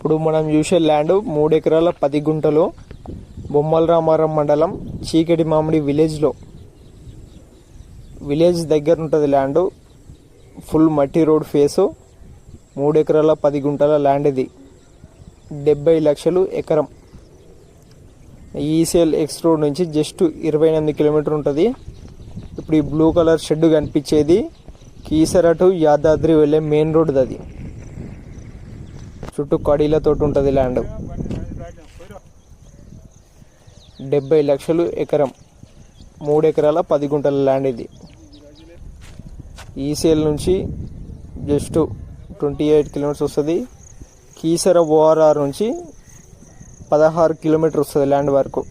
ఇప్పుడు మనం చూసే ల్యాండ్ 3 ఎకరాల 10 గుంటలు బొమ్మల రామారం మండలం చీకటి మామిడి విలేజ్ దగ్గర ఉంటుంది ల్యాండ్. ఫుల్ మట్టి రోడ్ ఫేసు, 3 ఎకరాల 10 గుంటల ల్యాండ్. ఇది 70 లక్షలు ఎకరం. ఈసీఎల్ ఎక్స్ రోడ్ నుంచి జస్ట్ 28 కిలోమీటర్ ఉంటుంది. ఇప్పుడు ఈ బ్లూ కలర్ షెడ్ కనిపించేది కీసర టు యాదాద్రి వెళ్ళే మెయిన్ రోడ్. అది చుట్టూ కడీలతో ఉంటుంది ల్యాండ్. 70 లక్షలు ఎకరం, 3 ఎకరాల 10 గుంటల ల్యాండ్. ఇది ఈసీఎల్ నుంచి జస్ట్ 28 కిలోమీటర్స్ వస్తుంది. కీసర ఓఆర్ఆర్ నుంచి 16 కిలోమీటర్ వస్తుంది ల్యాండ్ వరకు.